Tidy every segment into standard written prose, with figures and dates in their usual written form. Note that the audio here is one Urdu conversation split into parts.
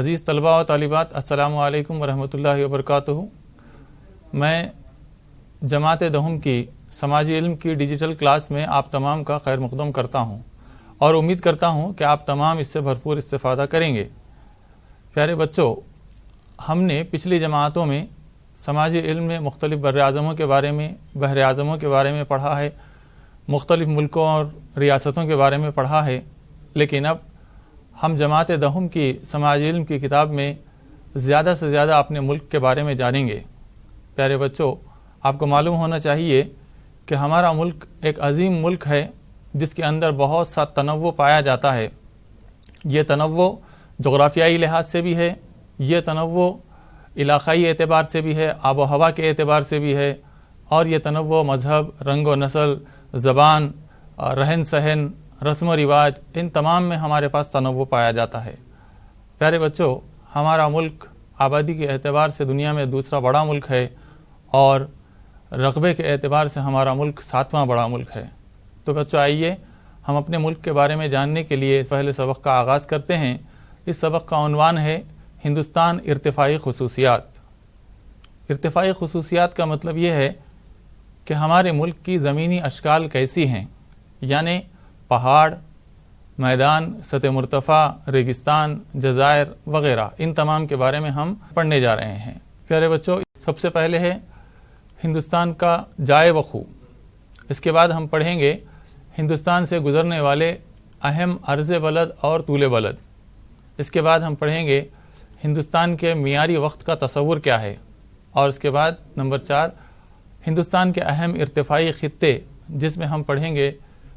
عزیز طلباء و طالبات، السلام علیکم ورحمۃ اللہ وبرکاتہ۔ میں جماعت دہم کی سماجی علم کی ڈیجیٹل کلاس میں آپ تمام کا خیر مقدم کرتا ہوں اور امید کرتا ہوں کہ آپ تمام اس سے بھرپور استفادہ کریں گے۔ پیارے بچوں، ہم نے پچھلی جماعتوں میں سماجی علم میں مختلف براعظموں کے بارے میں، بحر اعظموں کے بارے میں پڑھا ہے، مختلف ملکوں اور ریاستوں کے بارے میں پڑھا ہے، لیکن اب ہم جماعت دہم کی سماجی علم کی کتاب میں زیادہ سے زیادہ اپنے ملک کے بارے میں جانیں گے۔ پیارے بچوں، آپ کو معلوم ہونا چاہیے کہ ہمارا ملک ایک عظیم ملک ہے جس کے اندر بہت سا تنوع پایا جاتا ہے۔ یہ تنوع جغرافیائی لحاظ سے بھی ہے، یہ تنوع علاقائی اعتبار سے بھی ہے، آب و ہوا کے اعتبار سے بھی ہے، اور یہ تنوع مذہب، رنگ و نسل، زبان، رہن سہن، رسم و رواج، ان تمام میں ہمارے پاس تنوع پایا جاتا ہے۔ پیارے بچوں، ہمارا ملک آبادی کے اعتبار سے دنیا میں دوسرا بڑا ملک ہے اور رقبے کے اعتبار سے ہمارا ملک 7واں بڑا ملک ہے۔ تو بچوں، آئیے ہم اپنے ملک کے بارے میں جاننے کے لیے پہلے سبق کا آغاز کرتے ہیں۔ اس سبق کا عنوان ہے ہندوستان ارتفاعی خصوصیات۔ ارتفاعی خصوصیات کا مطلب یہ ہے کہ ہمارے ملک کی زمینی اشکال کیسی ہیں، یعنی پہاڑ، میدان، سطح مرتفع، ریگستان، جزائر وغیرہ، ان تمام کے بارے میں ہم پڑھنے جا رہے ہیں۔ پیارے بچوں، سب سے پہلے ہے ہندوستان کا جائے وقوع۔ اس کے بعد ہم پڑھیں گے ہندوستان سے گزرنے والے اہم عرض بلد اور طول بلد۔ اس کے بعد ہم پڑھیں گے ہندوستان کے معیاری وقت کا تصور کیا ہے، اور اس کے بعد نمبر 4 ہندوستان کے اہم ارتفاعی خطے، جس میں ہم پڑھیں گے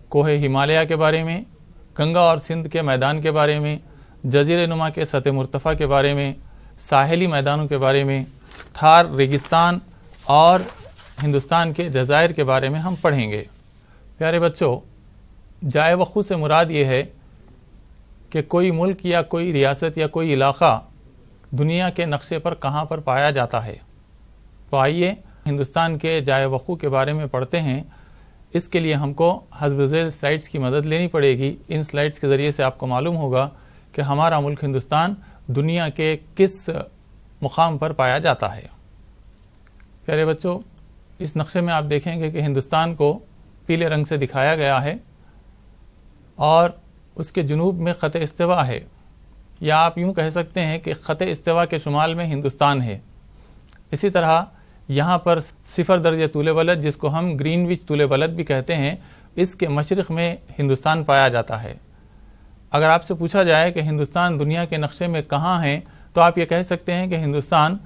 کوہ ہمالیہ کے بارے میں، گنگا اور سندھ کے میدان کے بارے میں، جزیرہ نما کے سطح مرتفع کے بارے میں، ساحلی میدانوں کے بارے میں، تھار ریگستان اور ہندوستان کے جزائر کے بارے میں ہم پڑھیں گے۔ پیارے بچوں، جائے وقوع سے مراد یہ ہے کہ کوئی ملک یا کوئی ریاست یا کوئی علاقہ دنیا کے نقشے پر کہاں پر پایا جاتا ہے۔ تو آئیے ہندوستان کے جائے وقوع کے بارے میں پڑھتے ہیں۔ اس کے لیے ہم کو حسب ذیل سلائڈز کی مدد لینی پڑے گی۔ ان سلائڈز کے ذریعے سے آپ کو معلوم ہوگا کہ ہمارا ملک ہندوستان دنیا کے کس مقام پر پایا جاتا ہے۔ پیارے بچوں، اس نقشے میں آپ دیکھیں گے کہ ہندوستان کو پیلے رنگ سے دکھایا گیا ہے اور اس کے جنوب میں خط استوا ہے، یا آپ یوں کہہ سکتے ہیں کہ خط استوا کے شمال میں ہندوستان ہے۔ اسی طرح یہاں پر 0 درجے طول بلد، جس کو ہم گرین وچ طول بلد بھی کہتے ہیں، اس کے مشرق میں ہندوستان پایا جاتا ہے۔ اگر آپ سے پوچھا جائے کہ ہندوستان دنیا کے نقشے میں کہاں ہے، تو آپ یہ کہہ سکتے ہیں کہ ہندوستان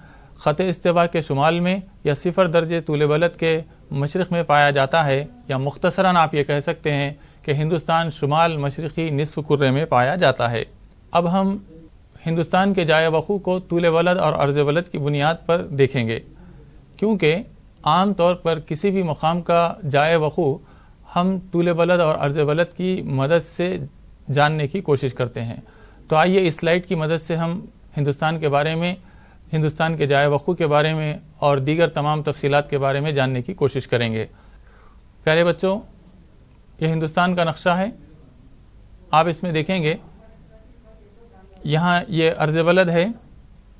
خط استوا کے شمال میں یا 0 درجے طول بلد کے مشرق میں پایا جاتا ہے، یا مختصراً آپ یہ کہہ سکتے ہیں کہ ہندوستان شمال مشرقی نصف کرے میں پایا جاتا ہے۔ اب ہم ہندوستان کے جائے وقوع کو طول بلد اور عرض بلد کی بنیاد پر دیکھیں گے، کیونکہ عام طور پر کسی بھی مقام کا جائے وقوع ہم طول بلد اور عرض بلد کی مدد سے جاننے کی کوشش کرتے ہیں۔ تو آئیے اس سلائڈ کی مدد سے ہم ہندوستان کے بارے میں، ہندوستان کے جائے وقوع کے بارے میں اور دیگر تمام تفصیلات کے بارے میں جاننے کی کوشش کریں گے۔ پیارے بچوں، یہ ہندوستان کا نقشہ ہے۔ آپ اس میں دیکھیں گے یہاں یہ عرض بلد ہے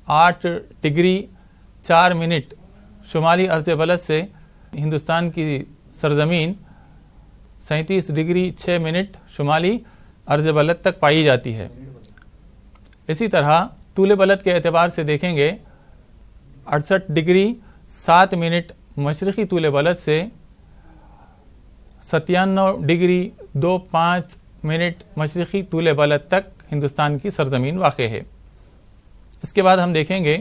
8 ڈگری 4 منٹ شمالی عرض بلد سے ہندوستان کی سرزمین 37 ڈگری 6 منٹ شمالی عرض بلد تک پائی جاتی ہے۔ اسی طرح طول بلد کے اعتبار سے دیکھیں گے 68 ڈگری 7 منٹ مشرقی طول بلد سے 97 ڈگری 25 منٹ مشرقی طول بلد تک ہندوستان کی سرزمین واقع ہے۔ اس کے بعد ہم دیکھیں گے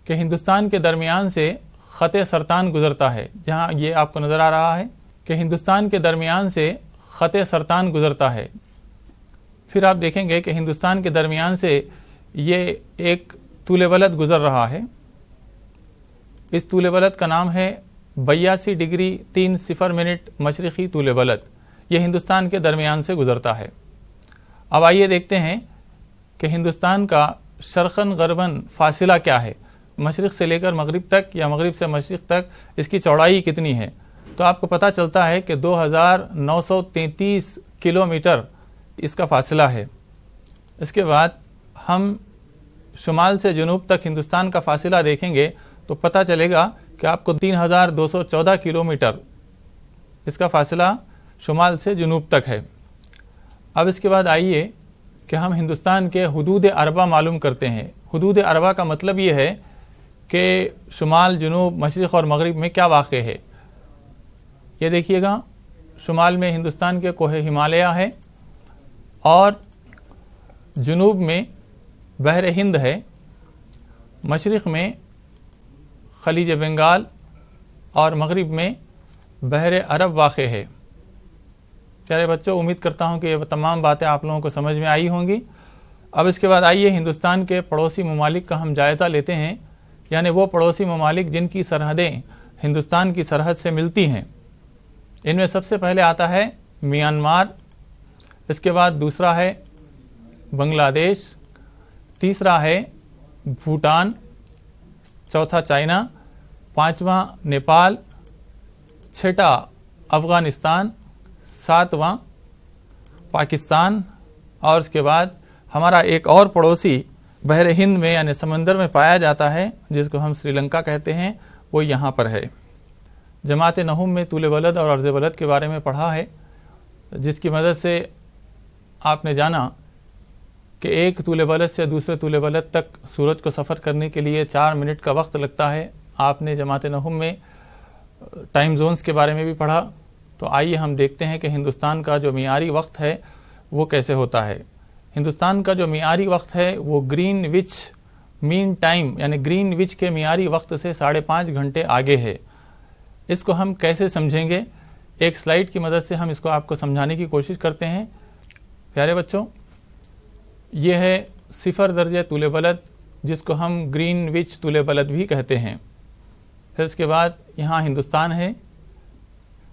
کہ ہندوستان کے درمیان سے خط سرطان گزرتا ہے، جہاں یہ آپ کو نظر آ رہا ہے کہ ہندوستان کے درمیان سے خط سرطان گزرتا ہے۔ پھر آپ دیکھیں گے کہ ہندوستان کے درمیان سے یہ ایک طول بلد گزر رہا ہے۔ اس طول بلد کا نام ہے 82 ڈگری 30 منٹ مشرقی طول بلد۔ یہ ہندوستان کے درمیان سے گزرتا ہے۔ اب آئیے دیکھتے ہیں کہ ہندوستان کا شرقاً غرباً فاصلہ کیا ہے، مشرق سے لے کر مغرب تک یا مغرب سے مشرق تک اس کی چوڑائی کتنی ہے۔ تو آپ کو پتہ چلتا ہے کہ 2933 کلومیٹر اس کا فاصلہ ہے۔ اس کے بعد ہم شمال سے جنوب تک ہندوستان کا فاصلہ دیکھیں گے تو پتہ چلے گا کہ آپ کو 3214 کلومیٹر اس کا فاصلہ شمال سے جنوب تک ہے۔ اب اس کے بعد آئیے کہ ہم ہندوستان کے حدود اربع معلوم کرتے ہیں۔ حدود اربع کا مطلب یہ ہے کہ شمال، جنوب، مشرق اور مغرب میں کیا واقع ہے۔ یہ دیکھیے گا، شمال میں ہندوستان کے کوہ ہمالیہ ہے، اور جنوب میں بحر ہند ہے، مشرق میں خلیج بنگال، اور مغرب میں بحر عرب واقع ہے۔ پیارے بچوں، امید کرتا ہوں کہ یہ تمام باتیں آپ لوگوں کو سمجھ میں آئی ہوں گی۔ اب اس کے بعد آئیے ہندوستان کے پڑوسی ممالک کا ہم جائزہ لیتے ہیں، یعنی وہ پڑوسی ممالک جن کی سرحدیں ہندوستان کی سرحد سے ملتی ہیں۔ ان میں سب سے پہلے آتا ہے میانمار، اس کے بعد دوسرا ہے بنگلہ دیش، تیسرا ہے بھوٹان، چوتھا چائنا، پانچواں نیپال، چھٹا افغانستان، ساتواں پاکستان، اور اس کے بعد ہمارا ایک اور پڑوسی بحر ہند میں یعنی سمندر میں پایا جاتا ہے جس کو ہم سری لنکا کہتے ہیں، وہ یہاں پر ہے۔ جماعت نہوم میں طول بلد اور عرض بلد کے بارے میں پڑھا ہے، جس کی مدد سے آپ نے جانا کہ ایک طول بلد سے دوسرے طول بلد تک سورج کو سفر کرنے کے لیے 4 منٹ کا وقت لگتا ہے۔ آپ نے جماعت نہوم میں ٹائم زونز کے بارے میں بھی پڑھا، تو آئیے ہم دیکھتے ہیں کہ ہندوستان کا جو معیاری وقت ہے وہ کیسے ہوتا ہے۔ ہندوستان کا جو معیاری وقت ہے وہ گرین وچ مین ٹائم یعنی گرین وچ کے معیاری وقت سے 5.5 گھنٹے آگے ہے۔ اس کو ہم کیسے سمجھیں گے؟ ایک سلائیڈ کی مدد سے ہم اس کو آپ کو سمجھانے کی کوشش کرتے ہیں۔ پیارے بچوں، یہ ہے 0 درجے طول بلد، جس کو ہم گرین وچ طول بلد بھی کہتے ہیں۔ پھر اس کے بعد یہاں ہندوستان ہے،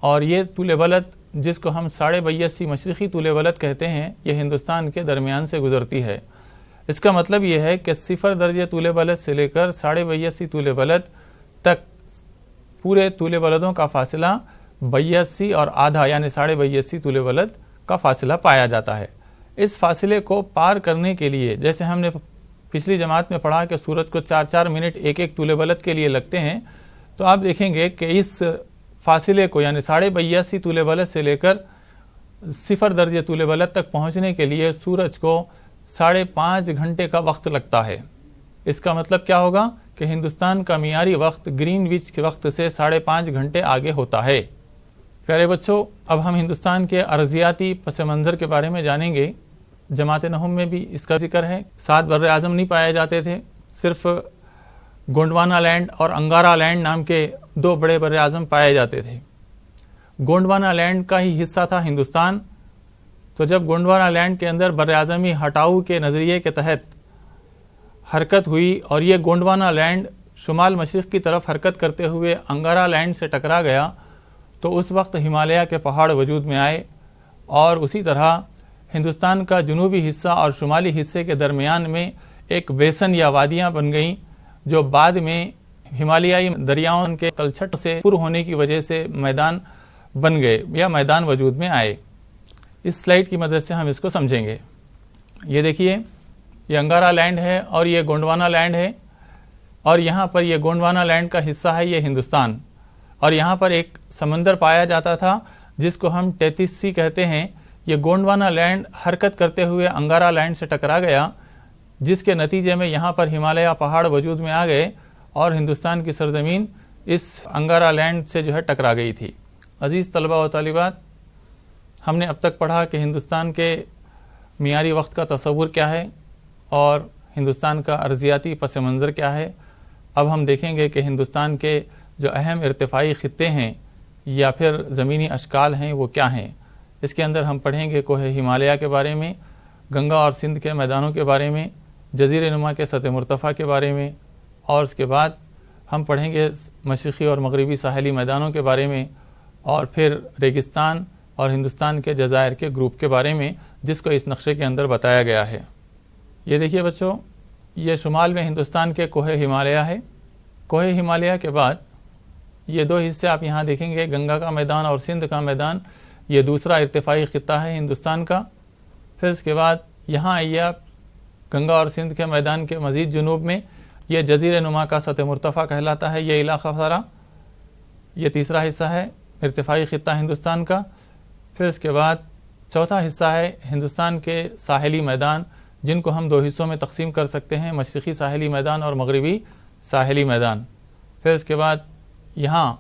اور یہ طول بلد جس کو ہم 82.5 مشرقی طول بلد کہتے ہیں، یہ ہندوستان کے درمیان سے گزرتی ہے۔ اس کا مطلب یہ ہے کہ 0 درجے طول بلد سے لے کر 82.5 طول بلد تک پورے طول بلدوں کا فاصلہ 82 اور آدھا یعنی 82.5 طول بلد کا فاصلہ پایا جاتا ہے۔ اس فاصلے کو پار کرنے کے لیے، جیسے ہم نے پچھلی جماعت میں پڑھا کہ سورج کو 4 منٹ ایک طول بلد کے لیے لگتے ہیں، تو آپ دیکھیں گے کہ اس فاصلے کو یعنی 82.5 طول بلد سے لے کر 0 درجے طول بلد تک پہنچنے کے لیے سورج کو 5.5 گھنٹے کا وقت لگتا ہے۔ اس کا مطلب کیا ہوگا کہ ہندوستان کا معیاری وقت گرین وچ کے وقت سے 5.5 گھنٹے آگے ہوتا ہے۔ پیارے بچوں، اب ہم ہندوستان کے ارضیاتی پس منظر کے بارے میں جانیں گے۔ جماعت نہوم میں بھی اس کا ذکر ہے۔ 7 بر اعظم نہیں پائے جاتے تھے، صرف گونڈوانا لینڈ اور انگارا لینڈ نام کے 2 بڑے بر اعظم پائے جاتے تھے۔ گونڈوانا لینڈ کا ہی حصہ تھا ہندوستان، تو جب گونڈوانا لینڈ کے اندر بر اعظمی ہٹاؤ کے نظریے کے تحت حرکت ہوئی اور یہ گونڈوانا لینڈ شمال مشرق کی طرف حرکت کرتے ہوئے انگارا لینڈ سے ٹکرا گیا، تو اس وقت ہمالیہ کے پہاڑ وجود میں آئے، اور اسی طرح ہندوستان کا جنوبی حصہ اور شمالی حصے کے درمیان میں ایک بیسن یا وادیاں بن گئیں، جو بعد میں ہمالیائی دریاؤں کے تلچھٹ سے پر ہونے کی وجہ سے میدان بن گئے یا میدان وجود میں آئے۔ اس سلائیڈ کی مدد سے ہم اس کو سمجھیں گے۔ یہ دیکھیے، یہ انگارا لینڈ ہے اور یہ گونڈوانا لینڈ ہے، اور یہاں پر یہ گونڈوانا لینڈ کا حصہ ہے یہ ہندوستان، اور یہاں پر ایک سمندر پایا جاتا تھا جس کو ہم 33C کہتے ہیں۔ یہ گونڈوانا لینڈ حرکت کرتے ہوئے انگارا لینڈ سے ٹکرا گیا، جس کے نتیجے میں یہاں پر ہمالیہ پہاڑ وجود میں آ گئے اور ہندوستان کی سرزمین اس انگارا لینڈ سے ٹکرا گئی تھی۔ عزیز طلبہ و طالبات، ہم نے اب تک پڑھا کہ ہندوستان کے معیاری وقت کا تصور کیا ہے اور ہندوستان کا ارضیاتی پس منظر کیا ہے۔ اب ہم دیکھیں گے کہ ہندوستان کے جو اہم ارتفاعی خطے ہیں یا پھر زمینی اشکال ہیں وہ کیا ہیں۔ اس کے اندر ہم پڑھیں گے کوہ ہمالیہ کے بارے میں، گنگا اور سندھ کے میدانوں کے بارے میں، جزیرے نما کے سطح مرتفع کے بارے میں، اور اس کے بعد ہم پڑھیں گے مشرقی اور مغربی ساحلی میدانوں کے بارے میں، اور پھر ریگستان اور ہندوستان کے جزائر کے گروپ کے بارے میں، جس کو اس نقشے کے اندر بتایا گیا ہے۔ یہ دیکھیے بچوں، یہ شمال میں ہندوستان کے کوہ ہمالیہ ہے۔ کوہ ہمالیہ کے بعد یہ 2 حصے آپ یہاں دیکھیں گے، گنگا کا میدان اور سندھ کا میدان، یہ دوسرا ارتفاعی خطہ ہے ہندوستان کا۔ پھر اس کے بعد یہاں آئیے آپ، گنگا اور سندھ کے میدان کے مزید جنوب میں یہ جزیرہ نما کا سطح مرتفع کہلاتا ہے یہ علاقہ سارا. یہ تیسرا حصہ ہے ارتفاعی خطہ ہندوستان کا. پھر اس کے بعد چوتھا حصہ ہے ہندوستان کے ساحلی میدان جن کو ہم دو حصوں میں تقسیم کر سکتے ہیں، مشرقی ساحلی میدان اور مغربی ساحلی میدان. پھر اس کے بعد یہاں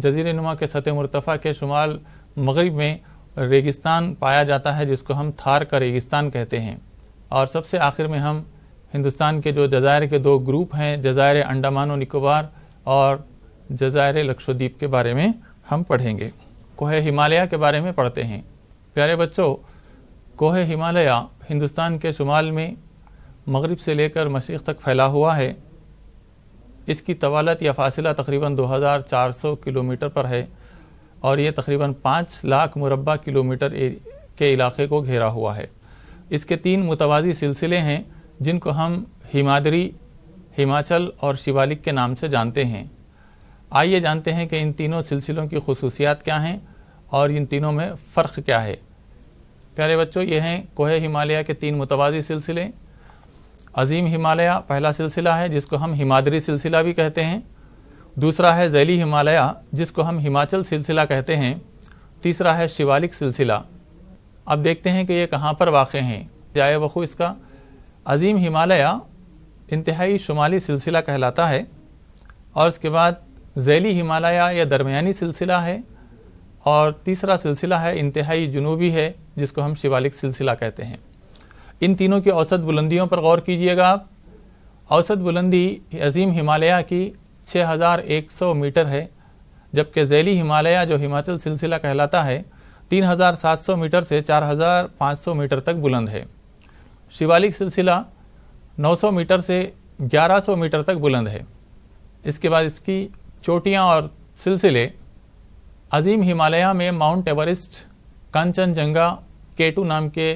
جزیرہ نما کے سطح مرتفع کے شمال مغرب میں ریگستان پایا جاتا ہے جس کو ہم تھار کا ریگستان کہتے ہیں. اور سب سے آخر میں ہم ہندوستان کے جو جزائر کے دو گروپ ہیں، جزائر انڈمان و نکوبار اور جزائر لکشدیپ کے بارے میں ہم پڑھیں گے. کوہ ہمالیہ کے بارے میں پڑھتے ہیں. پیارے بچوں، کوہ ہمالیہ ہندوستان کے شمال میں مغرب سے لے کر مشرق تک پھیلا ہوا ہے. اس کی طوالت یا فاصلہ تقریباً 2400 کلومیٹر پر ہے اور یہ تقریباً 5 لاکھ مربع کلومیٹر کے علاقے کو گھیرا ہوا ہے. اس کے 3 متوازی سلسلے ہیں جن کو ہم ہمادری، ہماچل اور شیوالک کے نام سے جانتے ہیں. آئیے جانتے ہیں کہ ان تینوں سلسلوں کی خصوصیات کیا ہیں اور ان تینوں میں فرق کیا ہے. پیارے بچوں، یہ ہیں کوہ ہمالیہ کے 3 متوازی سلسلے. عظیم ہمالیہ پہلا سلسلہ ہے جس کو ہم ہمادری سلسلہ بھی کہتے ہیں. دوسرا ہے ذیلی ہمالیہ جس کو ہم ہماچل سلسلہ کہتے ہیں. تیسرا ہے شیوالک سلسلہ. اب دیکھتے ہیں کہ یہ کہاں پر واقع ہیں. جائے وقوع اس کا عظیم ہمالیہ انتہائی شمالی سلسلہ کہلاتا ہے اور اس کے بعد ذیلی ہمالیہ یا درمیانی سلسلہ ہے اور تیسرا سلسلہ ہے انتہائی جنوبی ہے جس کو ہم شیوالک سلسلہ کہتے ہیں. ان تینوں کی اوسط بلندیوں پر غور کیجئے گا آپ. اوسط بلندی عظیم ہمالیہ کی 6100 میٹر ہے جبکہ ذیلی ہمالیہ جو ہماچل سلسلہ کہلاتا ہے 3700 میٹر سے 4500 میٹر تک بلند ہے. شیوالک سلسلہ 900 میٹر سے 1100 میٹر تک بلند ہے. اس کے بعد اس کی چوٹیاں اور سلسلے عظیم ہمالیہ میں ماؤنٹ ایورسٹ، کانچن جنگا، K2 نام کے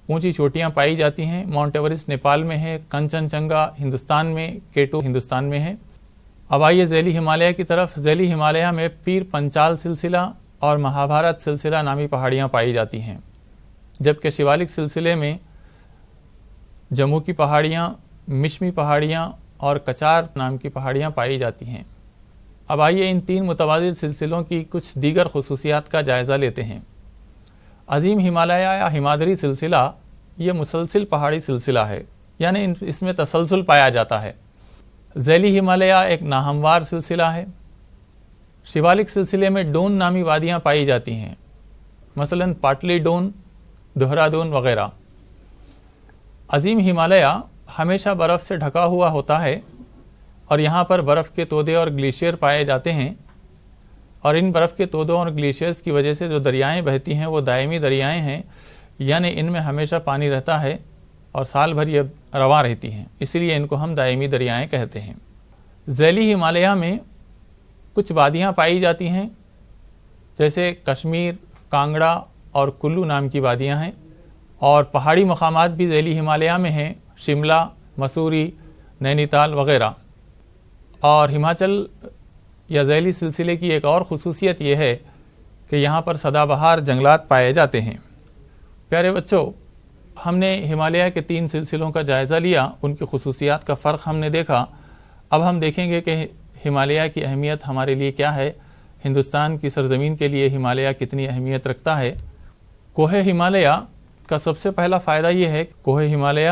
اونچی چوٹیاں پائی جاتی ہیں. ماؤنٹ ایورسٹ نیپال میں ہے، کنچن جنگا ہندوستان میں، K2 ہندوستان میں ہے. اب آئیے ذیلی ہمالیہ کی طرف. ذیلی ہمالیہ میں پیر پنچال سلسلہ اور مہابھارت سلسلہ نامی پہاڑیاں پائی جاتی ہیں جبکہ شیوالک سلسلے میں جموں کی پہاڑیاں، مشمی پہاڑیاں اور کچار نام کی پہاڑیاں پائی جاتی ہیں. اب آئیے ان 3 متوازی سلسلوں کی کچھ دیگر خصوصیات کا جائزہ لیتے ہیں. عظیم ہمالیہ یا ہمادری سلسلہ یہ مسلسل پہاڑی سلسلہ ہے، یعنی اس میں تسلسل پایا جاتا ہے. ذیلی ہمالیہ ایک ناہموار سلسلہ ہے. شیوالک سلسلے میں ڈون نامی وادیاں پائی جاتی ہیں، مثلا پاٹلی ڈون، دہرا دون وغیرہ. عظیم ہمالیہ ہمیشہ برف سے ڈھکا ہوا ہوتا ہے اور یہاں پر برف کے تودے اور گلیشیئر پائے جاتے ہیں اور ان برف کے تودوں اور گلیشیئرز کی وجہ سے جو دریائیں بہتی ہیں وہ دائمی دریائیں ہیں، یعنی ان میں ہمیشہ پانی رہتا ہے اور سال بھر یہ رواں رہتی ہیں، اس لیے ان کو ہم دائمی دریائیں کہتے ہیں. ذیلی ہمالیہ میں کچھ وادیاں پائی جاتی ہیں جیسے کشمیر، کانگڑا اور کلو نام کی وادیاں ہیں اور پہاڑی مقامات بھی ذیلی ہمالیہ میں ہیں، شملہ، مسوری، نینی تال وغیرہ. اور ہماچل یا ذیلی سلسلے کی ایک اور خصوصیت یہ ہے کہ یہاں پر سدا بہار جنگلات پائے جاتے ہیں. پیارے بچوں، ہم نے ہمالیہ کے 3 سلسلوں کا جائزہ لیا، ان کی خصوصیات کا فرق ہم نے دیکھا. اب ہم دیکھیں گے کہ ہمالیہ کی اہمیت ہمارے لیے کیا ہے، ہندوستان کی سرزمین کے لیے ہمالیہ کتنی اہمیت رکھتا ہے. کوہ ہمالیہ کا سب سے پہلا فائدہ یہ ہے کہ کوہ ہمالیہ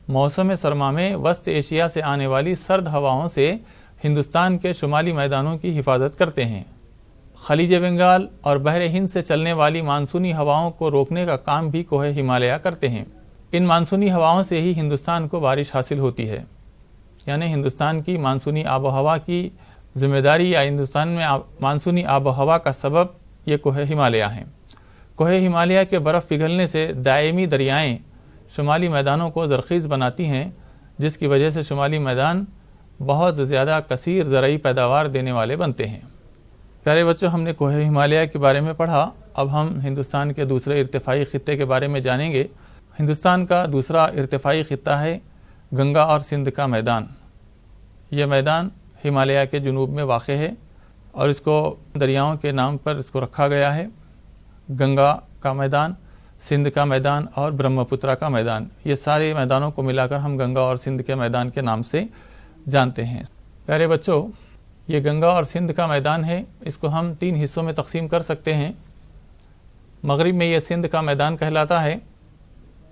موسم سرما میں وسط ایشیا سے آنے والی سرد ہواؤں سے ہندوستان کے شمالی میدانوں کی حفاظت کرتے ہیں. خلیج بنگال اور بحر ہند سے چلنے والی مانسونی ہواؤں کو روکنے کا کام بھی کوہ ہمالیہ کرتے ہیں. ان مانسونی ہواؤں سے ہی ہندوستان کو بارش حاصل ہوتی ہے، یعنی ہندوستان کی مانسونی آب و ہوا کی ذمہ داری یا ہندوستان میں مانسونی آب و ہوا کا سبب یہ کوہ ہمالیہ ہیں. کوہ ہمالیہ کے برف پگھلنے سے دائمی دریائیں شمالی میدانوں کو زرخیز بناتی ہیں جس کی وجہ سے شمالی میدان بہت زیادہ کثیر زرعی پیداوار دینے والے بنتے ہیں. پیارے بچوں، ہم نے کوہ ہمالیہ کے بارے میں پڑھا. اب ہم ہندوستان کے دوسرے ارتفاعی خطے کے بارے میں جانیں گے. ہندوستان کا دوسرا ارتفاعی خطہ ہے گنگا اور سندھ کا میدان. یہ میدان ہمالیہ کے جنوب میں واقع ہے اور اس کو دریاؤں کے نام پر اس کو رکھا گیا ہے. گنگا کا میدان، سندھ کا میدان اور برہم پترا کا میدان، یہ سارے میدانوں کو ملا کر ہم گنگا اور سندھ کے میدان کے نام سے جانتے ہیں۔ پیارے بچوں، یہ گنگا اور سندھ کا میدان ہے، اس کو ہم 3 حصوں میں تقسیم کر سکتے ہیں۔ مغرب میں یہ سندھ کا میدان کہلاتا ہے،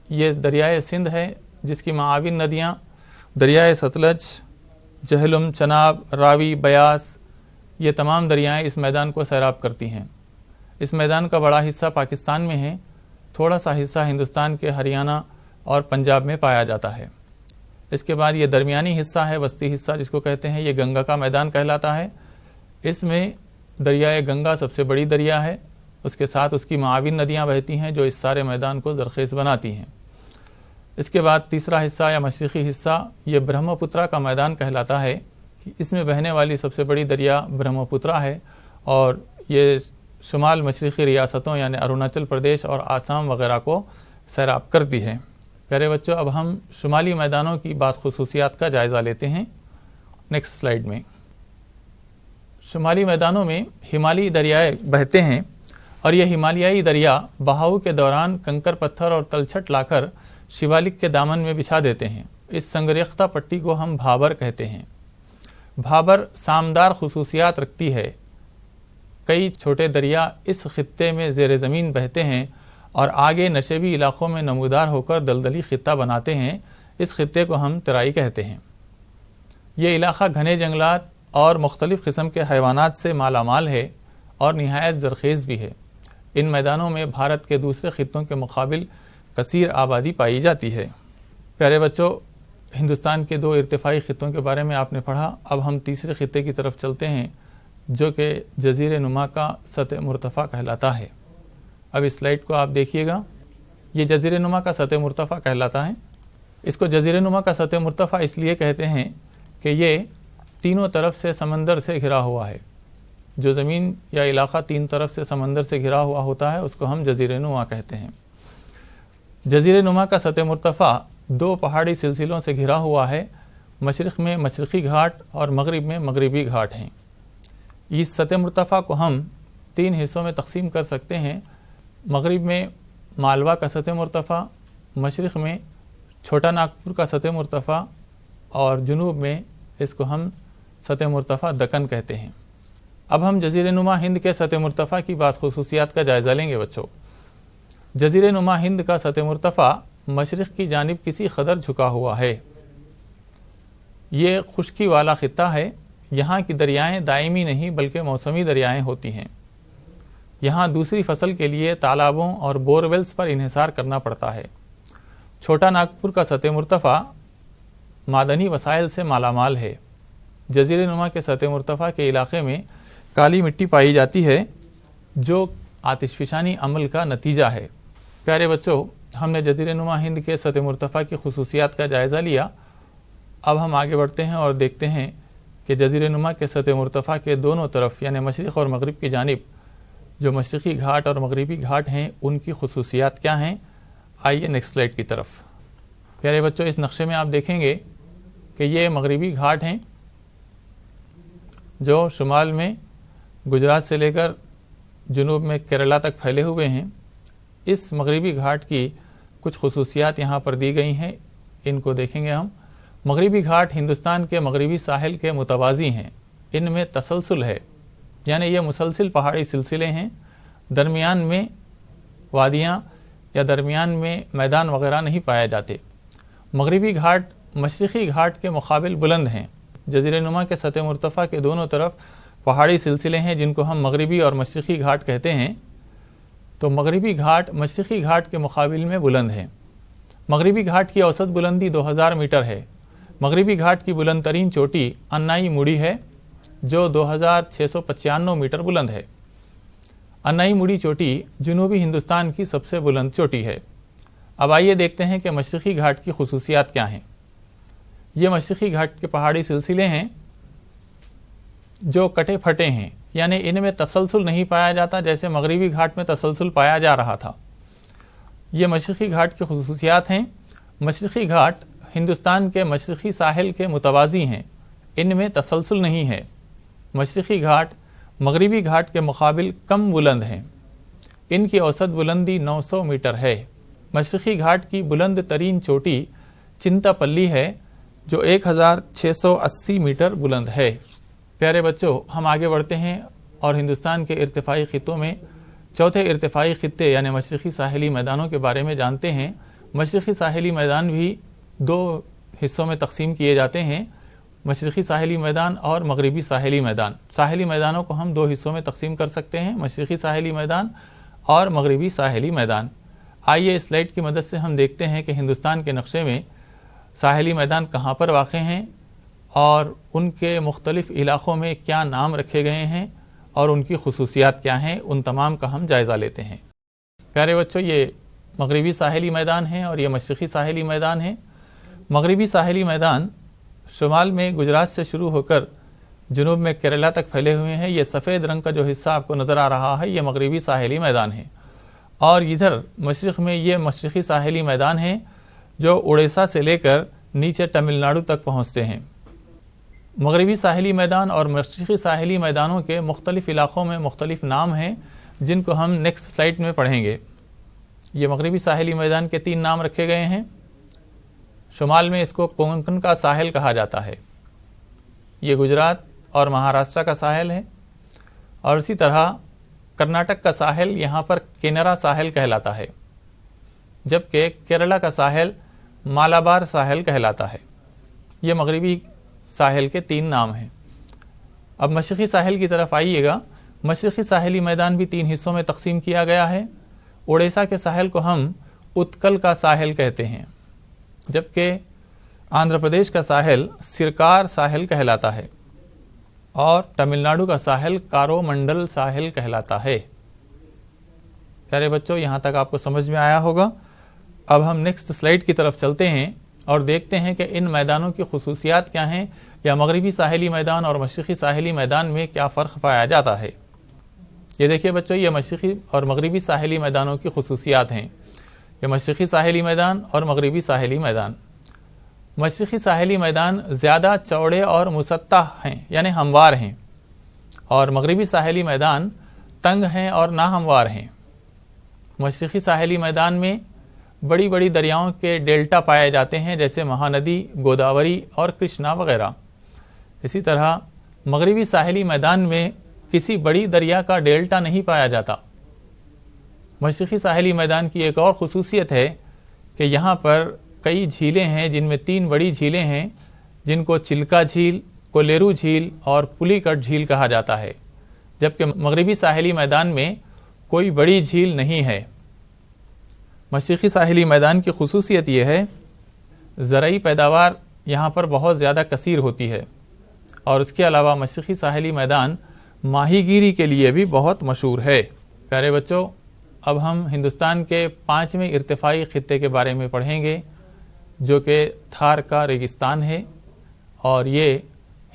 یہ دریائے سندھ ہے جس کی معاون ندیاں دریائے ستلج، جہلم، چناب، راوی، بیاس، یہ تمام دریائیں اس میدان کو سیراب کرتی ہیں۔ اس میدان کا بڑا حصہ پاکستان میں ہے، تھوڑا سا حصہ ہندوستان کے ہریانہ اور پنجاب میں پایا جاتا ہے۔ اس کے بعد یہ درمیانی حصہ ہے، وسطی حصہ جس کو کہتے ہیں، یہ گنگا کا میدان کہلاتا ہے۔ اس میں دریائے گنگا سب سے بڑی دریا ہے، اس کے ساتھ اس کی معاون ندیاں بہتی ہیں جو اس سارے میدان کو زرخیز بناتی ہیں۔ اس کے بعد تیسرا حصہ یا مشرقی حصہ یہ برہم پترا کا میدان کہلاتا ہے، اس میں بہنے والی سب سے بڑی دریا برہم پترا ہے اور یہ شمال مشرقی ریاستوں یعنی اروناچل پردیش اور آسام وغیرہ کو سیراب کرتی ہے۔ پیارے بچوں، اب ہم شمالی میدانوں کی بعض خصوصیات کا جائزہ لیتے ہیں نیکسٹ سلائیڈ میں۔ شمالی میدانوں میں ہمالی دریائے بہتے ہیں اور یہ ہمالیائی دریا بہاؤ کے دوران کنکر پتھر اور تلچھٹ لا کر شیوالک کے دامن میں بچھا دیتے ہیں۔ اس سنگریختہ پٹی کو ہم بھابر کہتے ہیں۔ بھابر سامدار خصوصیات رکھتی ہے۔ کئی چھوٹے دریا اس خطے میں زیر زمین بہتے ہیں اور آگے نشیبی علاقوں میں نمودار ہو کر دلدلی خطہ بناتے ہیں۔ اس خطے کو ہم ترائی کہتے ہیں۔ یہ علاقہ گھنے جنگلات اور مختلف قسم کے حیوانات سے مالا مال ہے اور نہایت زرخیز بھی ہے۔ ان میدانوں میں بھارت کے دوسرے خطوں کے مقابل کثیر آبادی پائی جاتی ہے۔ پیارے بچوں، ہندوستان کے 2 ارتفاعی خطوں کے بارے میں آپ نے پڑھا، اب ہم تیسرے خطے کی طرف چلتے ہیں جو کہ جزیرے نما کا سطح مرتفع کہلاتا ہے۔ اب اس سلائیڈ کو آپ دیکھیے گا، یہ جزیرے نما کا سطح مرتفع کہلاتا ہے۔ اس کو جزیرے نما کا سطح مرتفع اس لیے کہتے ہیں کہ یہ تینوں طرف سے سمندر سے گھرا ہوا ہے۔ جو زمین یا علاقہ 3 طرف سے سمندر سے گھرا ہوا ہوتا ہے اس کو ہم جزیرے نما کہتے ہیں۔ جزیرے نما کا سطح مرتفع 2 پہاڑی سلسلوں سے گھرا ہوا ہے، مشرق میں مشرقی گھاٹ اور مغرب میں مغربی گھاٹ ہیں۔ اس سطح مرتفع کو ہم 3 حصوں میں تقسیم کر سکتے ہیں۔ مغرب میں مالوا کا سطح مرتفع، مشرق میں چھوٹا ناگپور کا سطح مرتفع اور جنوب میں اس کو ہم سطح مرتفع دکن کہتے ہیں۔ اب ہم جزیرے نما ہند کے سطح مرتفع کی بعض خصوصیات کا جائزہ لیں گے بچوں۔ جزیرے نما ہند کا سطح مرتفع مشرق کی جانب کسی قدر جھکا ہوا ہے۔ یہ خشکی والا خطہ ہے، یہاں کی دریائیں دائمی نہیں بلکہ موسمی دریائیں ہوتی ہیں۔ یہاں دوسری فصل کے لیے تالابوں اور بورویلز پر انحصار کرنا پڑتا ہے۔ چھوٹا ناگپور کا سطح مرتفع معدنی وسائل سے مالا مال ہے۔ جزیرے نما کے سطح مرتفع کے علاقے میں کالی مٹی پائی جاتی ہے جو آتش فشانی عمل کا نتیجہ ہے۔ پیارے بچوں، ہم نے جزیرے نما ہند کے سطح مرتفع کی خصوصیات کا جائزہ لیا۔ اب ہم آگے بڑھتے ہیں اور دیکھتے ہیں کہ جزیرے نما کے سطح مرتفع کے دونوں طرف یعنی مشرق اور مغرب کی جانب جو مشرقی گھاٹ اور مغربی گھاٹ ہیں ان کی خصوصیات کیا ہیں۔ آئیے نیکسٹ سلائیڈ کی طرف۔ پیارے بچوں، اس نقشے میں آپ دیکھیں گے کہ یہ مغربی گھاٹ ہیں جو شمال میں گجرات سے لے کر جنوب میں کیرلا تک پھیلے ہوئے ہیں۔ اس مغربی گھاٹ کی کچھ خصوصیات یہاں پر دی گئی ہیں، ان کو دیکھیں گے ہم۔ مغربی گھاٹ ہندوستان کے مغربی ساحل کے متوازی ہیں، ان میں تسلسل ہے، یعنی یہ مسلسل پہاڑی سلسلے ہیں، درمیان میں وادیاں یا درمیان میں میدان وغیرہ نہیں پائے جاتے۔ مغربی گھاٹ مشرقی گھاٹ کے مقابل بلند ہیں۔ جزیرے نما کے سطح مرتفع کے دونوں طرف پہاڑی سلسلے ہیں جن کو ہم مغربی اور مشرقی گھاٹ کہتے ہیں، تو مغربی گھاٹ مشرقی گھاٹ کے مقابل میں بلند ہے۔ مغربی گھاٹ کی اوسط بلندی 2000 میٹر ہے۔ مغربی گھاٹ کی بلند ترین چوٹی انائی مڑی ہے جو 2695 میٹر بلند ہے۔ انائی مڑی چوٹی جنوبی ہندوستان کی سب سے بلند چوٹی ہے۔ اب آئیے دیکھتے ہیں کہ مشرقی گھاٹ کی خصوصیات کیا ہیں۔ یہ مشرقی گھاٹ کے پہاڑی سلسلے ہیں جو کٹے پھٹے ہیں، یعنی ان میں تسلسل نہیں پایا جاتا جیسے مغربی گھاٹ میں تسلسل پایا جا رہا تھا۔ یہ مشرقی گھاٹ کی خصوصیات ہیں۔ مشرقی گھاٹ ہندوستان کے مشرقی ساحل کے متوازی ہیں، ان میں تسلسل نہیں ہے۔ مشرقی گھاٹ مغربی گھاٹ کے مقابل کم بلند ہیں، ان کی اوسط بلندی 900 میٹر ہے۔ مشرقی گھاٹ کی بلند ترین چوٹی چنتا پلی ہے جو 1680 میٹر بلند ہے۔ پیارے بچوں، ہم آگے بڑھتے ہیں اور ہندوستان کے ارتفاعی خطوں میں چوتھے ارتفاعی خطے یعنی مشرقی ساحلی میدانوں کے بارے میں جانتے ہیں۔ مشرقی ساحلی میدان بھی دو حصوں میں تقسیم کیے جاتے ہیں، مشرقی ساحلی میدان اور مغربی ساحلی میدان۔ ساحلی میدانوں کو ہم دو حصوں میں تقسیم کر سکتے ہیں، مشرقی ساحلی میدان اور مغربی ساحلی میدان۔ آئیے اس سلائیڈ کی مدد سے ہم دیکھتے ہیں کہ ہندوستان کے نقشے میں ساحلی میدان کہاں پر واقع ہیں اور ان کے مختلف علاقوں میں کیا نام رکھے گئے ہیں اور ان کی خصوصیات کیا ہیں، ان تمام کا ہم جائزہ لیتے ہیں۔ پیارے بچوں، یہ مغربی ساحلی میدان ہیں اور یہ مشرقی ساحلی میدان ہیں۔ مغربی ساحلی میدان شمال میں گجرات سے شروع ہو کر جنوب میں کیرلا تک پھیلے ہوئے ہیں۔ یہ سفید رنگ کا جو حصہ آپ کو نظر آ رہا ہے یہ مغربی ساحلی میدان ہے، اور ادھر مشرق میں یہ مشرقی ساحلی میدان ہیں جو اڑیسہ سے لے کر نیچے تمل ناڈو تک پہنچتے ہیں۔ مغربی ساحلی میدان اور مشرقی ساحلی میدانوں کے مختلف علاقوں میں مختلف نام ہیں جن کو ہم نیکسٹ سلائیڈ میں پڑھیں گے۔ یہ مغربی ساحلی میدان کے 3 نام رکھے گئے ہیں۔ شمال میں اس کو کونکن کا ساحل کہا جاتا ہے، یہ گجرات اور مہاراشٹر کا ساحل ہے، اور اسی طرح کرناٹک کا ساحل یہاں پر کینرا ساحل کہلاتا ہے، جبکہ کیرلا کا ساحل مالابار ساحل کہلاتا ہے۔ یہ مغربی ساحل کے 3 نام ہیں۔ اب مشرقی ساحل کی طرف آئیے گا۔ مشرقی ساحلی میدان بھی 3 حصوں میں تقسیم کیا گیا ہے۔ اڑیسہ کے ساحل کو ہم اتکل کا ساحل کہتے ہیں، جبکہ آندھرا پردیش کا ساحل سرکار ساحل کہلاتا ہے، اور تمل ناڈو کا ساحل کارو منڈل ساحل کہلاتا ہے۔ پیارے بچوں، یہاں تک آپ کو سمجھ میں آیا ہوگا۔ اب ہم نیکسٹ سلائیڈ کی طرف چلتے ہیں اور دیکھتے ہیں کہ ان میدانوں کی خصوصیات کیا ہیں، یا مغربی ساحلی میدان اور مشرقی ساحلی میدان میں کیا فرق پایا جاتا ہے۔ یہ دیکھیے بچوں، یہ مشرقی اور مغربی ساحلی میدانوں کی خصوصیات ہیں۔ یہ مشرقی ساحلی میدان اور مغربی ساحلی میدان۔ مشرقی ساحلی میدان زیادہ چوڑے اور مسطح ہیں، یعنی ہموار ہیں، اور مغربی ساحلی میدان تنگ ہیں اور ناہموار ہیں۔ مشرقی ساحلی میدان میں بڑی بڑی دریاؤں کے ڈیلٹا پائے جاتے ہیں، جیسے مہاندی، گوداوری اور کرشنا وغیرہ۔ اسی طرح مغربی ساحلی میدان میں کسی بڑی دریا کا ڈیلٹا نہیں پایا جاتا۔ مشرقی ساحلی میدان کی ایک اور خصوصیت ہے کہ یہاں پر کئی جھیلیں ہیں، جن میں 3 بڑی جھیلیں ہیں جن کو چلکا جھیل، کولیرو جھیل اور پلی کٹ جھیل کہا جاتا ہے، جبکہ مغربی ساحلی میدان میں کوئی بڑی جھیل نہیں ہے۔ مشرقی ساحلی میدان کی خصوصیت یہ ہے زرعی پیداوار یہاں پر بہت زیادہ کثیر ہوتی ہے، اور اس کے علاوہ مشرقی ساحلی میدان ماہی گیری کے لیے بھی بہت مشہور ہے۔ پیارے بچوں، اب ہم ہندوستان کے 5ویں ارتفاعی خطے کے بارے میں پڑھیں گے، جو کہ تھار کا ریگستان ہے، اور یہ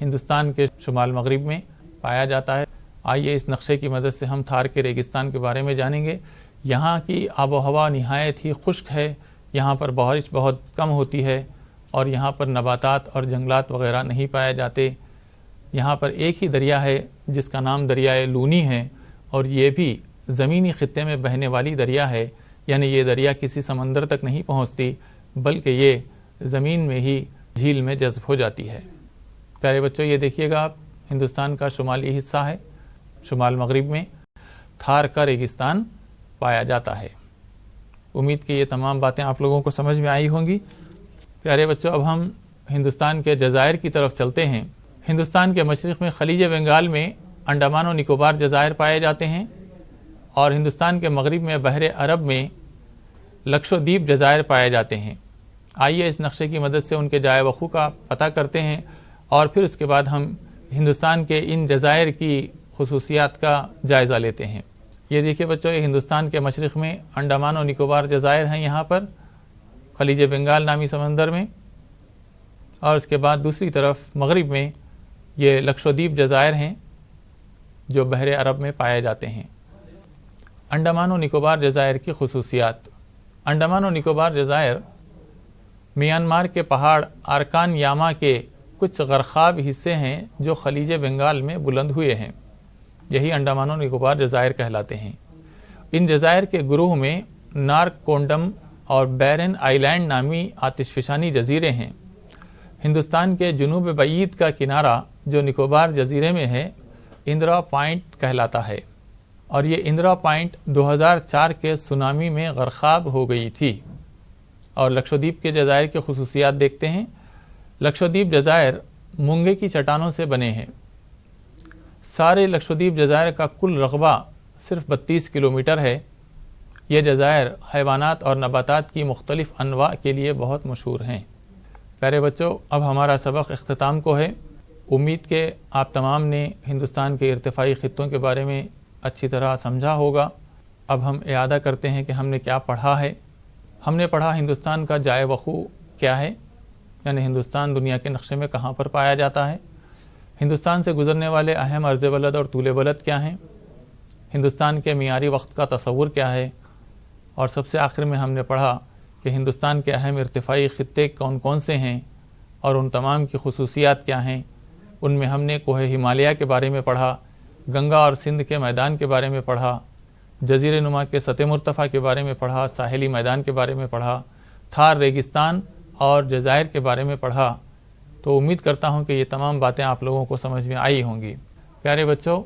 ہندوستان کے شمال مغرب میں پایا جاتا ہے۔ آئیے اس نقشے کی مدد سے ہم تھار کے ریگستان کے بارے میں جانیں گے۔ یہاں کی آب و ہوا نہایت ہی خشک ہے، یہاں پر بارش بہت کم ہوتی ہے، اور یہاں پر نباتات اور جنگلات وغیرہ نہیں پائے جاتے۔ یہاں پر ایک ہی دریا ہے جس کا نام دریائے لونی ہے، اور یہ بھی زمینی خطے میں بہنے والی دریا ہے، یعنی یہ دریا کسی سمندر تک نہیں پہنچتی بلکہ یہ زمین میں ہی جھیل میں جذب ہو جاتی ہے۔ پیارے بچوں، یہ دیکھیے گا آپ، ہندوستان کا شمالی حصہ ہے، شمال مغرب میں تھار کا ریگستان پایا جاتا ہے۔ امید کہ یہ تمام باتیں آپ لوگوں کو سمجھ میں آئی ہوں گی۔ پیارے بچوں، اب ہم ہندوستان کے جزائر کی طرف چلتے ہیں۔ ہندوستان کے مشرق میں خلیج بنگال میں انڈمان و نکوبار جزائر پائے جاتے ہیں، اور ہندوستان کے مغرب میں بحر عرب میں لکشدیپ جزائر پائے جاتے ہیں۔ آئیے اس نقشے کی مدد سے ان کے جائے وقوع کا پتہ کرتے ہیں، اور پھر اس کے بعد ہم ہندوستان کے ان جزائر کی خصوصیات کا جائزہ لیتے ہیں۔ یہ دیکھیے بچوں، یہ ہندوستان کے مشرق میں انڈمان و نکوبار جزائر ہیں، یہاں پر خلیج بنگال نامی سمندر میں، اور اس کے بعد دوسری طرف مغرب میں یہ لکشدیپ جزائر ہیں جو بحر عرب میں پائے جاتے ہیں۔ انڈمان و نکوبار جزائر کی خصوصیات۔ انڈمان و نکوبار جزائر میانمار کے پہاڑ ارکان یاما کے کچھ غرقاب حصے ہیں جو خلیج بنگال میں بلند ہوئے ہیں، یہی انڈمان و نکوبار جزائر کہلاتے ہیں۔ ان جزائر کے گروہ میں نارک کونڈم، اور بیرن آئی لینڈ نامی آتش فشانی جزیرے ہیں۔ ہندوستان کے جنوب بعید کا کنارہ جو نکوبار جزیرے میں ہے اندرا پوائنٹ کہلاتا ہے، اور یہ اندرا پوائنٹ 2004 کے سونامی میں غرقاب ہو گئی تھی۔ اور لکشدیپ کے جزائر کی خصوصیات دیکھتے ہیں۔ لکشدیپ جزائر مونگے کی چٹانوں سے بنے ہیں۔ سارے لکشدیپ جزائر کا کل رقبہ صرف 32 کلومیٹر ہے۔ یہ جزائر حیوانات اور نباتات کی مختلف انواع کے لیے بہت مشہور ہیں۔ پیارے بچوں، اب ہمارا سبق اختتام کو ہے۔ امید کہ آپ تمام نے ہندوستان کے ارتفاعی خطوں کے بارے میں اچھی طرح سمجھا ہوگا۔ اب ہم اعادہ کرتے ہیں کہ ہم نے کیا پڑھا ہے۔ ہم نے پڑھا ہندوستان کا جائے وقوع کیا ہے، یعنی ہندوستان دنیا کے نقشے میں کہاں پر پایا جاتا ہے۔ ہندوستان سے گزرنے والے اہم عرض بلد اور طول بلد کیا ہیں۔ ہندوستان کے معیاری وقت کا تصور کیا ہے۔ اور سب سے آخر میں ہم نے پڑھا کہ ہندوستان کے اہم ارتفاعی خطے کون کون سے ہیں اور ان تمام کی خصوصیات کیا ہیں۔ ان میں ہم نے کوہ ہمالیہ کے بارے میں پڑھا، گنگا اور سندھ کے میدان کے بارے میں پڑھا، جزیرے نما کے سطح مرتفع کے بارے میں پڑھا، ساحلی میدان کے بارے میں پڑھا، تھار ریگستان اور جزائر کے بارے میں پڑھا۔ تو امید کرتا ہوں کہ یہ تمام باتیں آپ لوگوں کو سمجھ میں آئی ہوں گی۔ پیارے بچوں،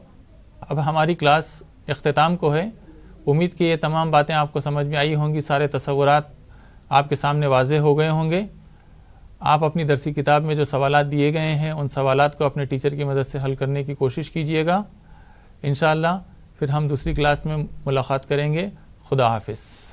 اب ہماری کلاس اختتام کو ہے۔ امید کہ یہ تمام باتیں آپ کو سمجھ میں آئی ہوں گی، سارے تصورات آپ کے سامنے واضح ہو گئے ہوں گے۔ آپ اپنی درسی کتاب میں جو سوالات دیے گئے ہیں ان سوالات کو اپنے ٹیچر کی مدد سے حل کرنے کی کوشش کیجیے گا۔ انشاءاللہ پھر ہم دوسری کلاس میں ملاقات کریں گے۔ خدا حافظ۔